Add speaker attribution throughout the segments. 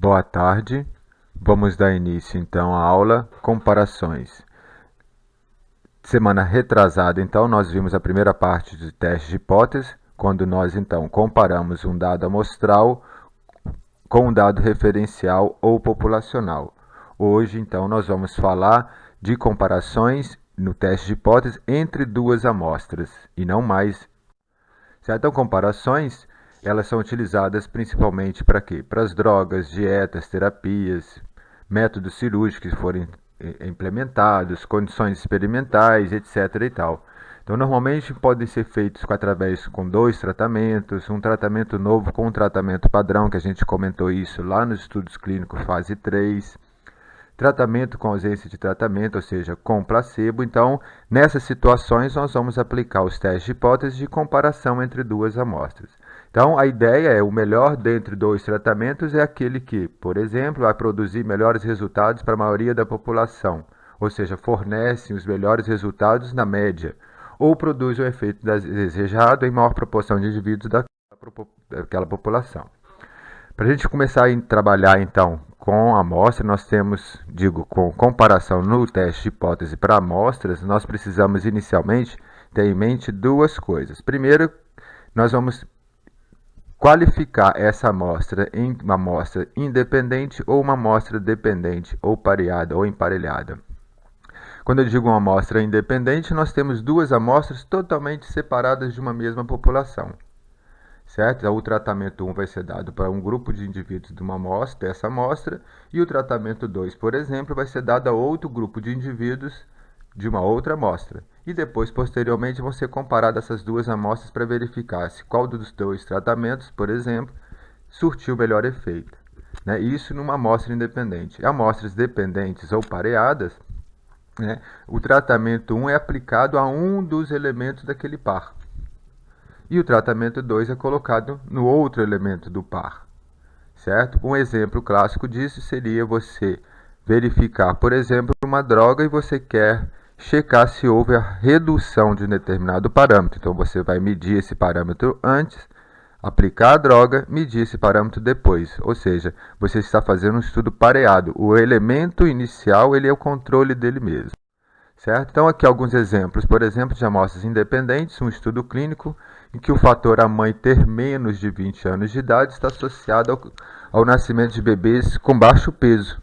Speaker 1: Boa tarde. Vamos dar início então à aula Comparações. Semana retrasada, então, nós vimos a primeira parte do teste de hipótese, quando nós então comparamos um dado amostral com um dado referencial ou populacional. Hoje, então, nós vamos falar de comparações no teste de hipótese entre duas amostras e não mais. Certo? Então, comparações, elas são utilizadas principalmente para quê? Para as drogas, dietas, terapias, métodos cirúrgicos que forem implementados, condições experimentais, etc. e tal. Então, normalmente podem ser feitos com dois tratamentos, um tratamento novo com um tratamento padrão, que a gente comentou isso lá nos estudos clínicos fase 3, tratamento com ausência de tratamento, ou seja, com placebo. Então, nessas situações, nós vamos aplicar os testes de hipótese de comparação entre duas amostras. Então, a ideia é o melhor dentre dois tratamentos é aquele que, por exemplo, vai produzir melhores resultados para a maioria da população, ou seja, fornece os melhores resultados na média, ou produz o efeito desejado em maior proporção de indivíduos daquela população. Para a gente começar a trabalhar, então, com a amostra, nós temos, com comparação no teste de hipótese para amostras, nós precisamos inicialmente ter em mente duas coisas. Primeiro, nós vamos qualificar essa amostra em uma amostra independente ou uma amostra dependente, ou pareada ou emparelhada. Quando eu digo uma amostra independente, nós temos duas amostras totalmente separadas de uma mesma população. Certo? Então, o tratamento 1 vai ser dado para um grupo de indivíduos de uma amostra, dessa amostra, e o tratamento 2, por exemplo, vai ser dado a outro grupo de indivíduos de uma outra amostra. E depois, posteriormente, vão ser comparadas essas duas amostras para verificar se qual dos dois tratamentos, por exemplo, surtiu o melhor efeito. Né? Isso numa amostra independente. Amostras dependentes ou pareadas, né? O tratamento 1 é aplicado a um dos elementos daquele par. E o tratamento 2 é colocado no outro elemento do par, certo? Um exemplo clássico disso seria você verificar, por exemplo, uma droga e você quer checar se houve a redução de um determinado parâmetro. Então, você vai medir esse parâmetro antes, aplicar a droga, medir esse parâmetro depois. Ou seja, você está fazendo um estudo pareado. O elemento inicial ele é o controle dele mesmo. Certo? Então, aqui alguns exemplos, por exemplo, de amostras independentes, um estudo clínico em que o fator a mãe ter menos de 20 anos de idade está associado ao nascimento de bebês com baixo peso,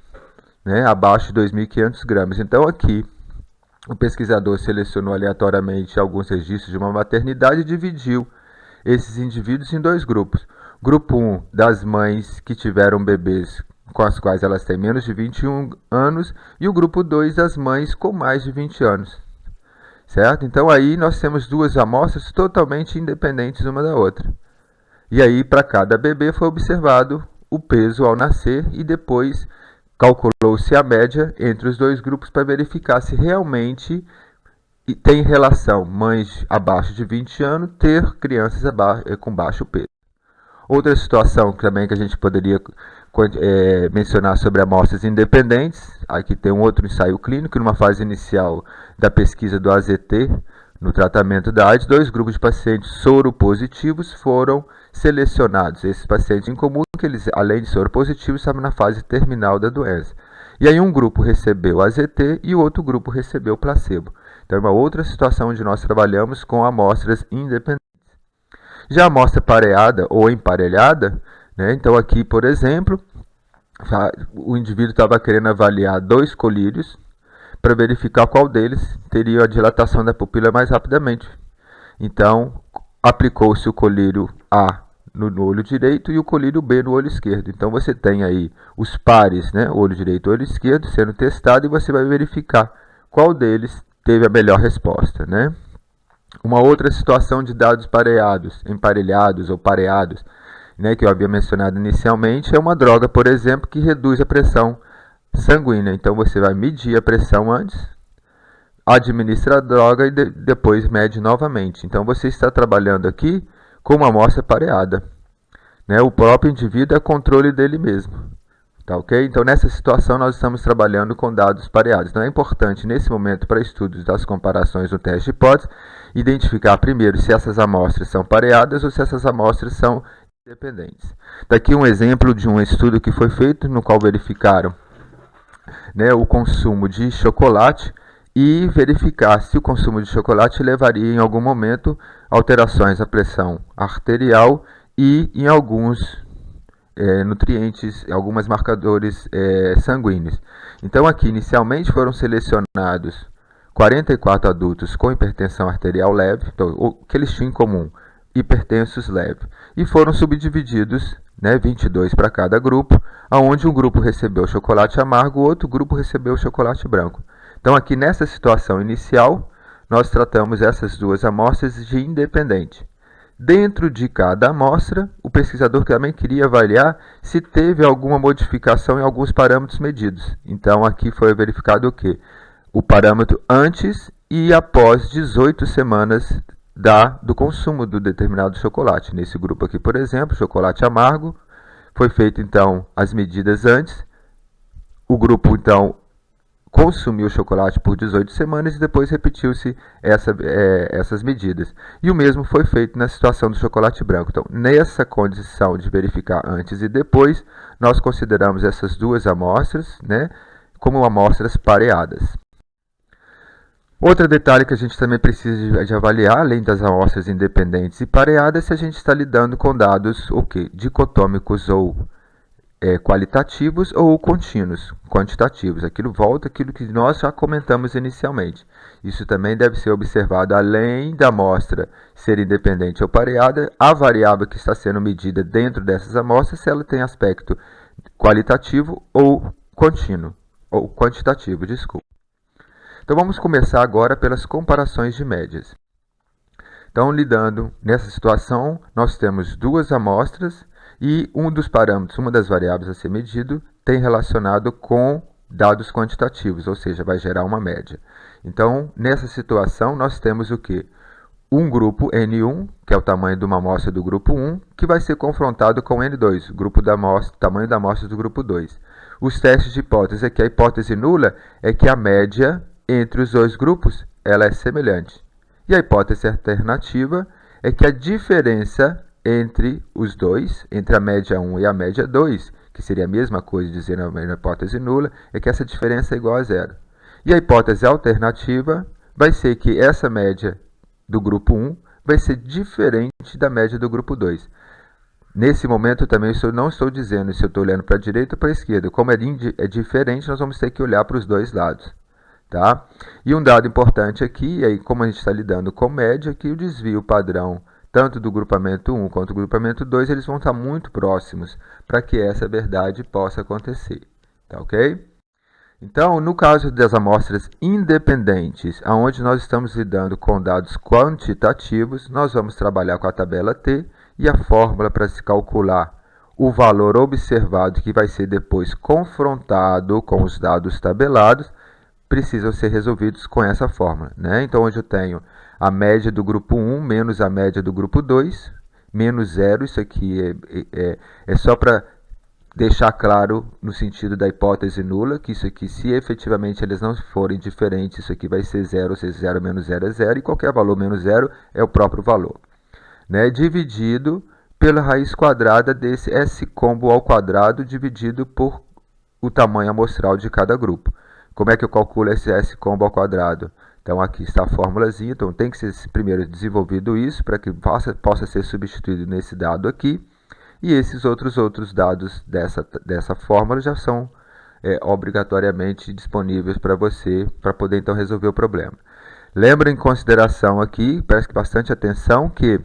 Speaker 1: né, abaixo de 2.500 gramas. Então, aqui, o pesquisador selecionou aleatoriamente alguns registros de uma maternidade e dividiu esses indivíduos em dois grupos. Grupo 1, das mães que tiveram bebês com as quais elas têm menos de 21 anos, e o grupo 2 das mães com mais de 20 anos. Certo? Então, aí nós temos duas amostras totalmente independentes uma da outra. E aí, para cada bebê foi observado o peso ao nascer e depois calculou-se a média entre os dois grupos para verificar se realmente tem relação mães abaixo de 20 anos ter crianças com baixo peso. Outra situação também que a gente poderia mencionar sobre amostras independentes, aqui tem um outro ensaio clínico, numa fase inicial da pesquisa do AZT, no tratamento da AIDS, dois grupos de pacientes soropositivos foram selecionados. Esses pacientes em comum, que eles, além de soropositivos, estavam na fase terminal da doença. E aí um grupo recebeu AZT e o outro grupo recebeu placebo. Então é uma outra situação onde nós trabalhamos com amostras independentes. Já a amostra pareada ou emparelhada, né? Então aqui, por exemplo, o indivíduo estava querendo avaliar dois colírios para verificar qual deles teria a dilatação da pupila mais rapidamente. Então, aplicou-se o colírio A no olho direito e o colírio B no olho esquerdo. Então, você tem aí os pares, né? Olho direito e olho esquerdo, sendo testado e você vai verificar qual deles teve a melhor resposta, né? Uma outra situação de dados pareados, emparelhados ou pareados, né, que eu havia mencionado inicialmente, é uma droga, por exemplo, que reduz a pressão sanguínea. Então, você vai medir a pressão antes, administra a droga e depois mede novamente. Então, você está trabalhando aqui com uma amostra pareada. Né? O próprio indivíduo é controle dele mesmo. Tá, ok? Então, nessa situação, nós estamos trabalhando com dados pareados. Então, é importante, nesse momento, para estudos das comparações do teste de hipótese, identificar primeiro se essas amostras são pareadas ou se essas amostras são independentes. Daqui um exemplo de um estudo que foi feito, no qual verificaram, né, o consumo de chocolate e verificar se o consumo de chocolate levaria em algum momento alterações à pressão arterial e em alguns nutrientes, alguns marcadores sanguíneos. Então aqui inicialmente foram selecionados 44 adultos com hipertensão arterial leve, então, o que eles tinham em comum, hipertensos leves, e foram subdivididos, 22 para cada grupo, onde um grupo recebeu chocolate amargo, o outro grupo recebeu chocolate branco. Então aqui nessa situação inicial, nós tratamos essas duas amostras de independente. Dentro de cada amostra, o pesquisador também queria avaliar se teve alguma modificação em alguns parâmetros medidos. Então aqui foi verificado o quê? O parâmetro antes e após 18 semanas do consumo do determinado chocolate. Nesse grupo aqui, por exemplo, chocolate amargo, foi feito então as medidas antes, o grupo então consumiu o chocolate por 18 semanas e depois repetiu-se essas medidas. E o mesmo foi feito na situação do chocolate branco. Então, nessa condição de verificar antes e depois, nós consideramos essas duas amostras, como amostras pareadas. Outro detalhe que a gente também precisa de avaliar, além das amostras independentes e pareadas, se a gente está lidando com dados dicotômicos ou qualitativos ou contínuos, quantitativos. Aquilo volta aquilo que nós já comentamos inicialmente. Isso também deve ser observado, além da amostra ser independente ou pareada, a variável que está sendo medida dentro dessas amostras, se ela tem aspecto qualitativo ou contínuo, ou quantitativo, desculpa. Então vamos começar agora pelas comparações de médias. Então, lidando nessa situação, nós temos duas amostras e um dos parâmetros, uma das variáveis a ser medido, tem relacionado com dados quantitativos, ou seja, vai gerar uma média. Então, nessa situação, nós temos o quê? Um grupo N1, que é o tamanho de uma amostra do grupo 1, que vai ser confrontado com N2, tamanho da amostra do grupo 2. Os testes de hipótese aqui, a hipótese nula é que a média entre os dois grupos ela é semelhante. E a hipótese alternativa é que a diferença entre os dois, entre a média 1 e a média 2, que seria a mesma coisa dizer na hipótese nula, é que essa diferença é igual a zero. E a hipótese alternativa vai ser que essa média do grupo 1 vai ser diferente da média do grupo 2. Nesse momento também não estou dizendo se eu estou olhando para a direita ou para a esquerda. Como é diferente, nós vamos ter que olhar para os dois lados. Tá? E um dado importante aqui, aí como a gente está lidando com média, que o desvio padrão, tanto do grupamento 1 quanto do grupamento 2, eles vão estar muito próximos para que essa verdade possa acontecer. Tá ok? Então, no caso das amostras independentes, onde nós estamos lidando com dados quantitativos, nós vamos trabalhar com a tabela T e a fórmula para se calcular o valor observado, que vai ser depois confrontado com os dados tabelados, precisam ser resolvidos com essa fórmula. Então, onde eu tenho a média do grupo 1 menos a média do grupo 2, menos zero, isso aqui é só para deixar claro no sentido da hipótese nula, que isso aqui, se efetivamente eles não forem diferentes, isso aqui vai ser zero, ou seja, 0 menos 0 é zero, e qualquer valor menos zero é o próprio valor. Dividido pela raiz quadrada desse S combo ao quadrado, dividido por o tamanho amostral de cada grupo. Como é que eu calculo esse S combo ao quadrado? Então, aqui está a formulazinha. Então, tem que ser primeiro desenvolvido isso para que possa ser substituído nesse dado aqui. E esses outros dados dessa fórmula já são obrigatoriamente disponíveis para você, para poder, então, resolver o problema. Lembra em consideração aqui, preste bastante atenção, que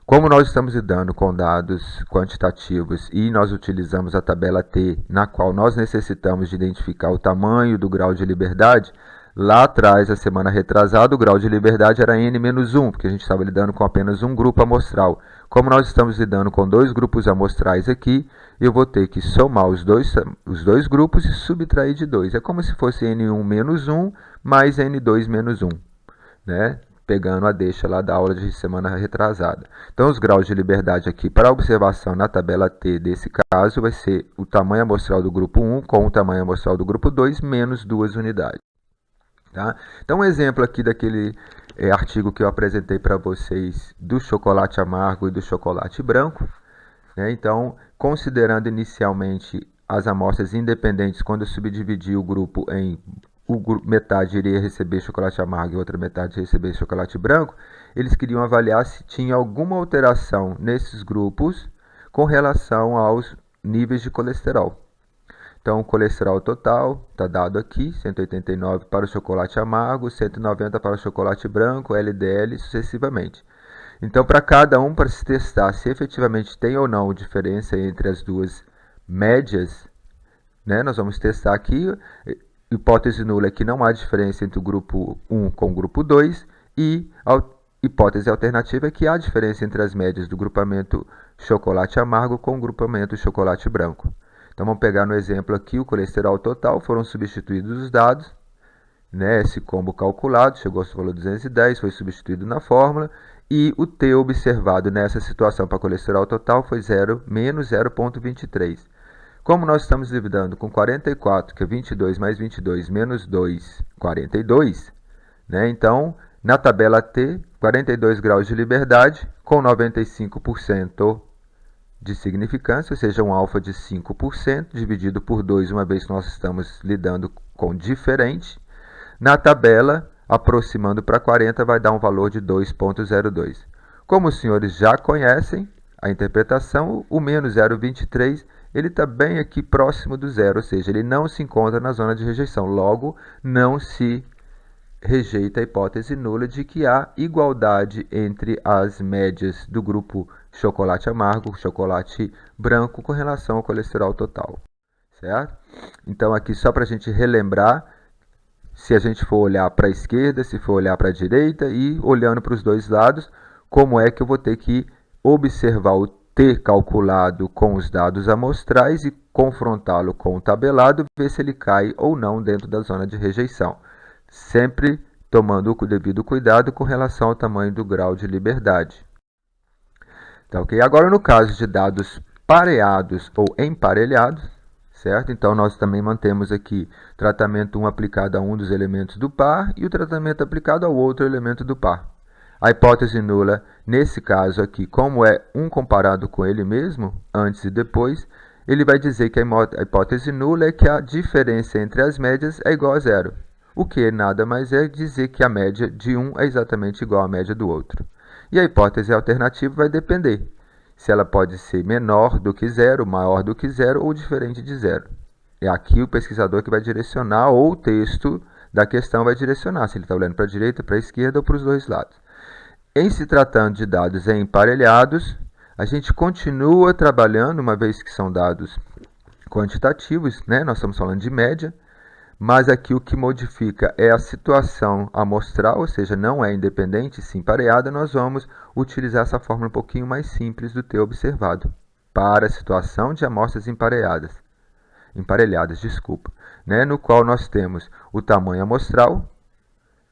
Speaker 1: como nós estamos lidando com dados quantitativos e nós utilizamos a tabela T, na qual nós necessitamos de identificar o tamanho do grau de liberdade, lá atrás, a semana retrasada, o grau de liberdade era N-1, porque a gente estava lidando com apenas um grupo amostral. Como nós estamos lidando com dois grupos amostrais aqui, eu vou ter que somar os dois grupos e subtrair de 2. É como se fosse N1 menos 1 mais N2 menos 1, pegando a deixa lá da aula de semana retrasada. Então, os graus de liberdade aqui para observação na tabela T desse caso vai ser o tamanho amostral do grupo 1 com o tamanho amostral do grupo 2 menos 2 unidades. Tá? Então, um exemplo aqui daquele artigo que eu apresentei para vocês do chocolate amargo e do chocolate branco. né? Então, considerando inicialmente as amostras independentes, quando eu subdividi o grupo em metade iria receber chocolate amargo e outra metade receber chocolate branco, eles queriam avaliar se tinha alguma alteração nesses grupos com relação aos níveis de colesterol. Então, o colesterol total está dado aqui, 189 para o chocolate amargo, 190 para o chocolate branco, LDL, sucessivamente. Então, para cada um, para se testar se efetivamente tem ou não diferença entre as duas médias, né, nós vamos testar aqui. Hipótese nula é que não há diferença entre o grupo 1 com o grupo 2, e a hipótese alternativa é que há diferença entre as médias do grupamento chocolate amargo com o grupamento chocolate branco. Então vamos pegar no exemplo aqui o colesterol total, foram substituídos os dados, né, esse combo calculado, chegou ao valor 210, foi substituído na fórmula, e o T observado nessa situação para colesterol total foi menos 0,23. Como nós estamos lidando com 44, que é 22 mais 22 menos 2, 42, né? Então, na tabela T, 42 graus de liberdade com 95% de significância, ou seja, um alfa de 5%, dividido por 2, uma vez que nós estamos lidando com diferente. Na tabela, aproximando para 40, vai dar um valor de 2,02. Como os senhores já conhecem a interpretação, o menos 0,23 ele está bem aqui próximo do zero, ou seja, ele não se encontra na zona de rejeição. Logo, não se rejeita a hipótese nula de que há igualdade entre as médias do grupo chocolate amargo, chocolate branco, com relação ao colesterol total. Certo? Então, aqui só para a gente relembrar, se a gente for olhar para a esquerda, se for olhar para a direita e olhando para os dois lados, como é que eu vou ter que observar o T calculado com os dados amostrais e confrontá-lo com o tabelado, ver se ele cai ou não dentro da zona de rejeição. Sempre tomando o devido cuidado com relação ao tamanho do grau de liberdade. Tá, ok? Agora, no caso de dados pareados ou emparelhados, certo? Então, nós também mantemos aqui tratamento 1 aplicado a um dos elementos do par e o tratamento aplicado ao outro elemento do par. A hipótese nula, nesse caso aqui, como é um comparado com ele mesmo, antes e depois, ele vai dizer que a hipótese nula é que a diferença entre as médias é igual a zero. O que nada mais é dizer que a média de um é exatamente igual à média do outro. E a hipótese alternativa vai depender se ela pode ser menor do que zero, maior do que zero ou diferente de zero. É aqui o pesquisador que vai direcionar, ou o texto da questão vai direcionar, se ele está olhando para a direita, para a esquerda ou para os dois lados. Em se tratando de dados emparelhados, a gente continua trabalhando, uma vez que são dados quantitativos, né? Nós estamos falando de média, mas aqui o que modifica é a situação amostral, ou seja, não é independente, sim pareada. Nós vamos utilizar essa fórmula um pouquinho mais simples do T observado para a situação de amostras emparelhadas, né? No qual nós temos o tamanho amostral,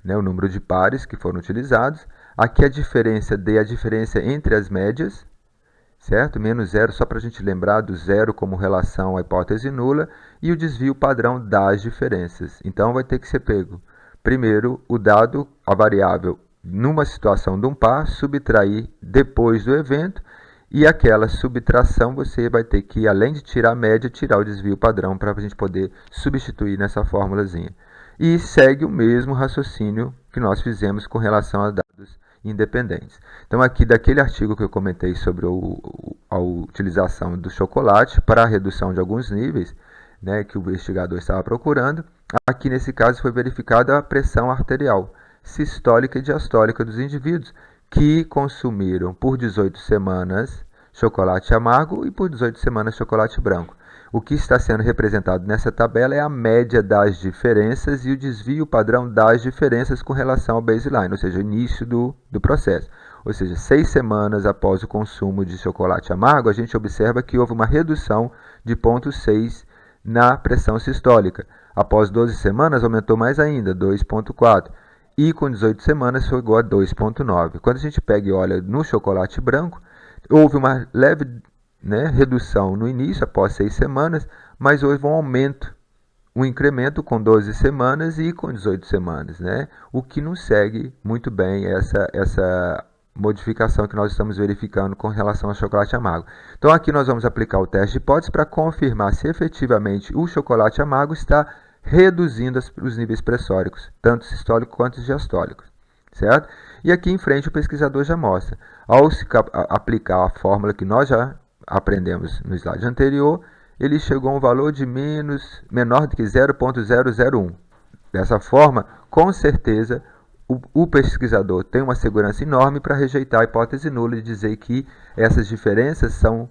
Speaker 1: né? O número de pares que foram utilizados. Aqui a diferença D, a diferença entre as médias, certo? Menos zero, só para a gente lembrar do zero como relação à hipótese nula, e o desvio padrão das diferenças. Então, vai ter que ser pego primeiro o dado, a variável, numa situação de um par, subtrair depois do evento, e aquela subtração você vai ter que, além de tirar a média, tirar o desvio padrão para a gente poder substituir nessa fórmulazinha. E segue o mesmo raciocínio que nós fizemos com relação a dados independentes. Então, aqui daquele artigo que eu comentei sobre a utilização do chocolate para a redução de alguns níveis, né, que o investigador estava procurando, aqui nesse caso foi verificada a pressão arterial sistólica e diastólica dos indivíduos que consumiram por 18 semanas chocolate amargo e por 18 semanas chocolate branco. O que está sendo representado nessa tabela é a média das diferenças e o desvio padrão das diferenças com relação ao baseline, ou seja, o início do processo. Ou seja, 6 semanas após o consumo de chocolate amargo, a gente observa que houve uma redução de 0,6 na pressão sistólica. Após 12 semanas, aumentou mais ainda, 2,4. E com 18 semanas, chegou a 2,9. Quando a gente pega e olha no chocolate branco, houve uma leve redução no início, após 6 semanas, mas houve um aumento, um incremento com 12 semanas e com 18 semanas, né? O que não segue muito bem essa modificação que nós estamos verificando com relação ao chocolate amargo. Então aqui nós vamos aplicar o teste de hipótese para confirmar se efetivamente o chocolate amargo está reduzindo os níveis pressóricos, tanto sistólico quanto diastólico, certo? E aqui em frente o pesquisador já mostra, ao se aplicar a fórmula que nós já aprendemos no slide anterior, ele chegou a um valor de menor do que 0,001. Dessa forma, com certeza, o pesquisador tem uma segurança enorme para rejeitar a hipótese nula e dizer que essas diferenças são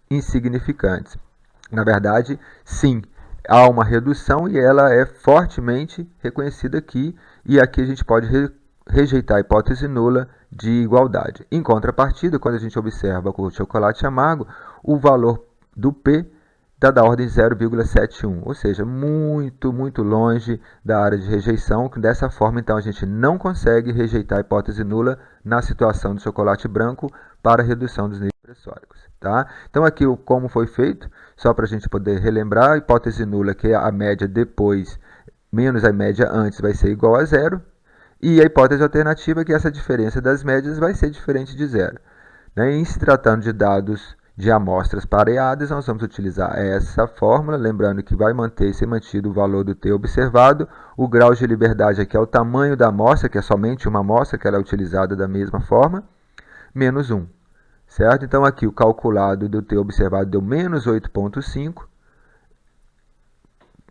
Speaker 1: insignificantes. Na verdade, sim, há uma redução e ela é fortemente reconhecida aqui, e aqui a gente pode rejeitar a hipótese nula de igualdade. Em contrapartida, quando a gente observa com o chocolate amargo, o valor do P está da ordem de 0,71, ou seja, muito longe da área de rejeição. Dessa forma, então, a gente não consegue rejeitar a hipótese nula na situação do chocolate branco para redução dos níveis pressóricos. Tá? Então, aqui como foi feito, só para a gente poder relembrar, a hipótese nula, que é a média depois menos a média antes, vai ser igual a zero, e a hipótese alternativa, que essa diferença das médias vai ser diferente de zero. Né? Em se tratando de dados de amostras pareadas, nós vamos utilizar essa fórmula, lembrando que vai ser mantido o valor do T observado, o grau de liberdade aqui é o tamanho da amostra, que é somente uma amostra, que ela é utilizada da mesma forma, menos 1, certo? Então aqui o calculado do T observado deu menos 8,5,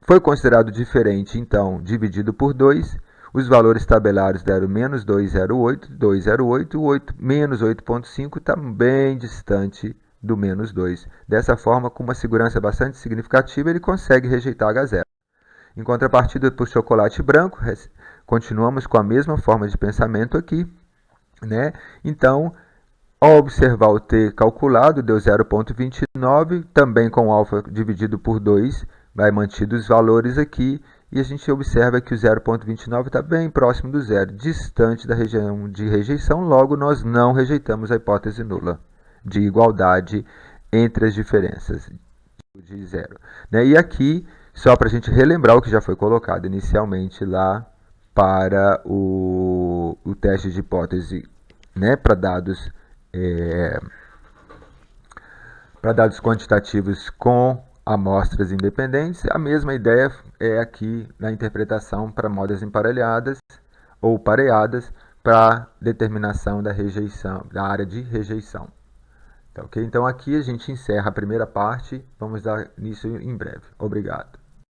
Speaker 1: foi considerado diferente, então, dividido por 2, os valores tabelares deram menos 2,08, menos 8,5 está bem distante do menos 2. Dessa forma, com uma segurança bastante significativa, ele consegue rejeitar H0. Em contrapartida, para o chocolate branco, continuamos com a mesma forma de pensamento aqui, né? Então, ao observar o T calculado, deu 0,29, também com alfa dividido por 2, vai mantido os valores aqui, e a gente observa que o 0,29 está bem próximo do zero, distante da região de rejeição, logo nós não rejeitamos a hipótese nula de igualdade entre as diferenças de zero. Né? E aqui, só para a gente relembrar o que já foi colocado inicialmente lá para o teste de hipótese, né? Para dados quantitativos com amostras independentes, a mesma ideia é aqui na interpretação para modas emparelhadas ou pareadas para determinação da rejeição, da área de rejeição. Tá, ok? Então aqui a gente encerra a primeira parte, vamos dar início em breve. Obrigado.